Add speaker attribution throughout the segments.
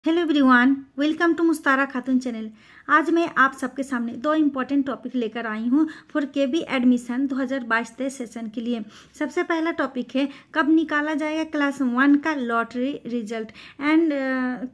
Speaker 1: Hello everyone, welcome to मुस्तारा Khatoon channel. आज मैं आप सबके सामने दो इम्पोर्टेंट टॉपिक लेकर आई हूँ फॉर केबी एडमिशन 2022-23 सेशन के लिए। सबसे पहला टॉपिक है कब निकाला जाएगा क्लास 1 का लॉटरी रिजल्ट एंड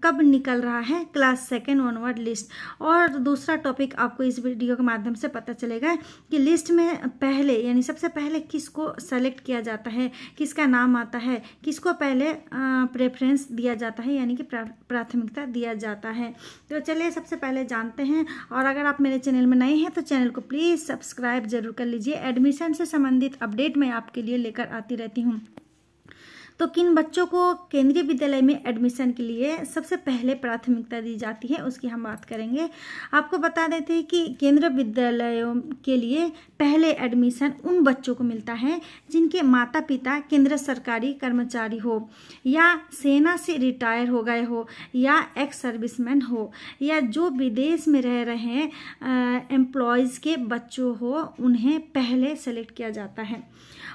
Speaker 1: कब निकल रहा है क्लास 2 ऑनवर्ड लिस्ट। और दूसरा टॉपिक आपको इस वीडियो के माध्यम से पता चलेगा कि लिस्ट में पहले यानी सबसे पहले किसको सेलेक्ट किया जाता है, किसका नाम आता है, किसको पहले प्रेफरेंस दिया जाता है यानी कि प्राथमिकता दिया जाता है। तो चलिए सबसे पहले जानते हैं। और अगर आप मेरे चैनल में नए हैं तो चैनल को प्लीज़ सब्सक्राइब जरूर कर लीजिए। एडमिशन से संबंधित अपडेट मैं आपके लिए लेकर आती रहती हूँ। तो किन बच्चों को केंद्रीय विद्यालय में एडमिशन के लिए सबसे पहले प्राथमिकता दी जाती है उसकी हम बात करेंगे। आपको बता देते हैं कि केंद्रीय विद्यालयों के लिए पहले एडमिशन उन बच्चों को मिलता है जिनके माता पिता केंद्र सरकारी कर्मचारी हो या सेना से रिटायर हो गए हो या एक्स सर्विसमैन हो या जो विदेश में रह रहे एम्प्लॉयज़ के बच्चों हो, उन्हें पहले सेलेक्ट किया जाता है।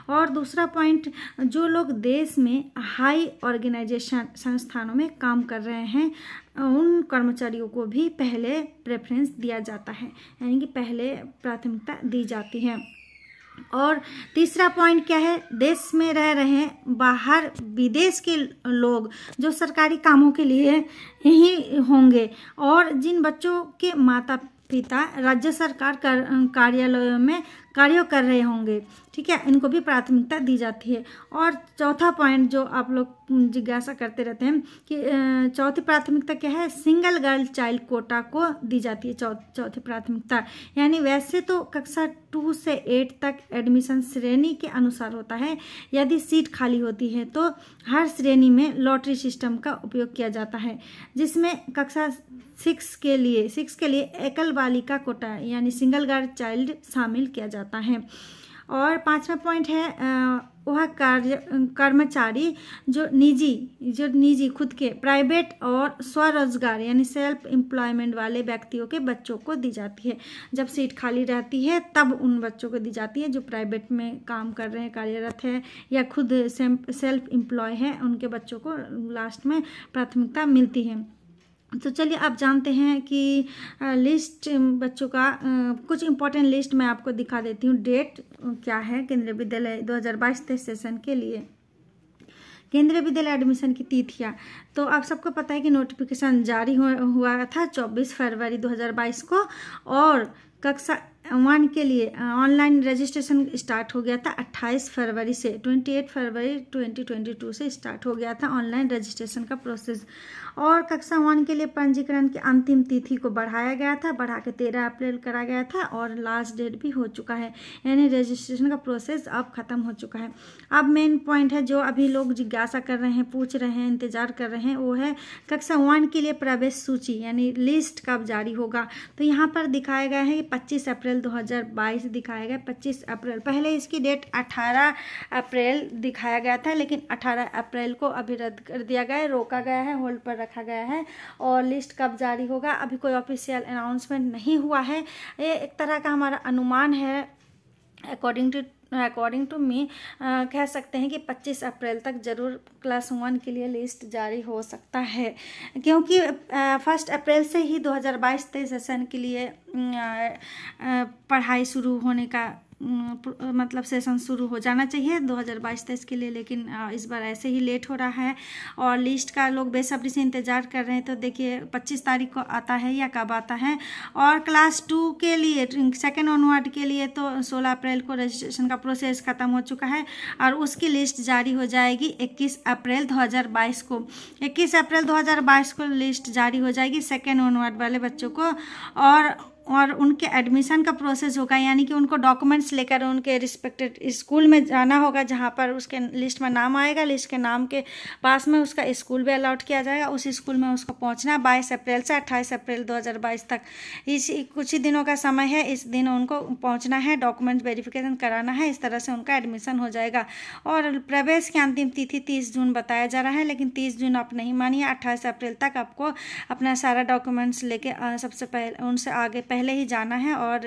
Speaker 1: और दूसरा पॉइंट, जो लोग देश में हाई ऑर्गेनाइजेशन संस्थानों में काम कर रहे हैं उन कर्मचारियों को भी पहले प्रेफरेंस दिया जाता है यानी कि पहले प्राथमिकता दी जाती है। और तीसरा पॉइंट क्या है, देश में रह रहे बाहर विदेश के लोग जो सरकारी कामों के लिए यही होंगे और जिन बच्चों के माता पिता राज्य सरकार कार्यालयों में कार्य कर रहे होंगे, ठीक है, इनको भी प्राथमिकता दी जाती है। और चौथा पॉइंट जो आप लोग जिज्ञासा करते रहते हैं कि चौथी प्राथमिकता क्या है, सिंगल गर्ल चाइल्ड कोटा को दी जाती है चौथी प्राथमिकता। यानी वैसे तो कक्षा 2 से 8 तक एडमिशन श्रेणी के अनुसार होता है। यदि सीट खाली होती है तो हर श्रेणी में लॉटरी सिस्टम का उपयोग किया जाता है, जिसमें कक्षा 6 के लिए एकल बालिका कोटा यानी सिंगल गर्ल चाइल्ड शामिल किया जाता है। और पांचवा पॉइंट है वह कर्मचारी जो निजी खुद के प्राइवेट और स्वरोजगार यानी सेल्फ एम्प्लॉयमेंट वाले व्यक्तियों के बच्चों को दी जाती है। जब सीट खाली रहती है तब उन बच्चों को दी जाती है जो प्राइवेट में काम कर रहे हैं, कार्यरत है या खुद सेल्फ एम्प्लॉय है, उनके बच्चों को लास्ट में प्राथमिकता मिलती है। तो चलिए आप जानते हैं कि लिस्ट बच्चों का कुछ इम्पोर्टेंट लिस्ट मैं आपको दिखा देती हूँ। डेट क्या है केंद्रीय विद्यालय 2022-23 सेशन के लिए। केंद्रीय विद्यालय एडमिशन की तिथियाँ तो आप सबको पता है कि नोटिफिकेशन जारी हुआ था 24 फरवरी 2022 को और कक्षा 1 के लिए ऑनलाइन रजिस्ट्रेशन स्टार्ट हो गया था 28 फरवरी से। 28 फरवरी 2022 से स्टार्ट हो गया था ऑनलाइन रजिस्ट्रेशन का प्रोसेस। और कक्षा 1 के लिए पंजीकरण की अंतिम तिथि को बढ़ाया गया था, बढ़ा के 13 अप्रैल करा गया था और लास्ट डेट भी हो चुका है यानी रजिस्ट्रेशन का प्रोसेस अब खत्म हो चुका है। अब मेन पॉइंट है जो अभी लोग जिज्ञासा कर रहे हैं, पूछ रहे हैं, इंतजार कर रहे हैं, वो है कक्षा 1 के लिए प्रवेश सूची यानी लिस्ट कब जारी होगा। तो यहाँ पर दिखाया गया है कि 25 अप्रैल 2022 दिखाया गया। 25 अप्रैल, पहले इसकी डेट 18 अप्रैल दिखाया गया था लेकिन 18 अप्रैल को अभी रद्द कर दिया गया है, रोका गया है, होल्ड पर रखा गया है। और लिस्ट कब जारी होगा अभी कोई ऑफिशियल अनाउंसमेंट नहीं हुआ है। ये एक तरह का हमारा अनुमान है। अकॉर्डिंग टू मी कह सकते हैं कि 25 अप्रैल तक जरूर क्लास 1 के लिए लिस्ट जारी हो सकता है, क्योंकि 1 अप्रैल से ही 2022-23 सेशन के लिए पढ़ाई शुरू होने का मतलब सेशन शुरू हो जाना चाहिए 2022-23 के लिए, लेकिन इस बार ऐसे ही लेट हो रहा है और लिस्ट का लोग बेसब्री से इंतज़ार कर रहे हैं। तो देखिए 25 तारीख को आता है या कब आता है। और क्लास 2 के लिए 2 ऑनवर्ड के लिए तो 16 अप्रैल को रजिस्ट्रेशन का प्रोसेस ख़त्म हो चुका है और उसकी लिस्ट जारी हो जाएगी 21 अप्रैल 2022 को। 21 अप्रैल 2022 को लिस्ट जारी हो जाएगी 2 ऑनवर्ड वाले बच्चों को। और उनके एडमिशन का प्रोसेस होगा यानी कि उनको डॉक्यूमेंट्स लेकर उनके रिस्पेक्टेड स्कूल में जाना होगा जहाँ पर उसके लिस्ट में नाम आएगा। लिस्ट के नाम के पास में उसका स्कूल भी अलॉट किया जाएगा, उस स्कूल में उसको पहुँचना 22 अप्रैल से 28 अप्रैल 2022 तक इसी कुछ ही दिनों का समय है। इस दिन उनको पहुँचना है, डॉक्यूमेंट वेरिफिकेशन कराना है, इस तरह से उनका एडमिशन हो जाएगा। और प्रवेश की अंतिम तिथि 30 जून बताया जा रहा है, लेकिन 30 जून आप नहीं मानिए, 28 अप्रैल तक आपको अपना सारा डॉक्यूमेंट्स लेके सबसे पहले उनसे आगे पहले ही जाना है और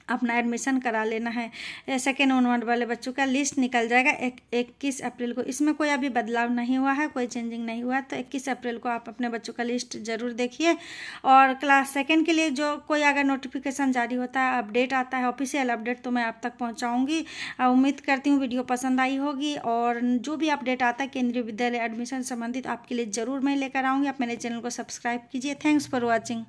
Speaker 1: अपना एडमिशन करा लेना है। सेकेंड ओनवर्ड वाले बच्चों का लिस्ट निकल जाएगा 21 अप्रैल को। इसमें कोई अभी बदलाव नहीं हुआ है, कोई चेंजिंग नहीं हुआ है, तो 21 अप्रैल को आप अपने बच्चों का लिस्ट जरूर देखिए। और क्लास सेकेंड के लिए जो कोई अगर नोटिफिकेशन जारी होता है, अपडेट आता है, ऑफिशियल अपडेट, तो मैं आप तक पहुँचाऊँगी। उम्मीद करती हूँ वीडियो पसंद आई होगी, और जो भी अपडेट आता है केंद्रीय विद्यालय एडमिशन संबंधित आपके लिए ज़रूर मैं लेकर आऊँगी। आप मेरे चैनल को सब्सक्राइब कीजिए। Thanks for watching.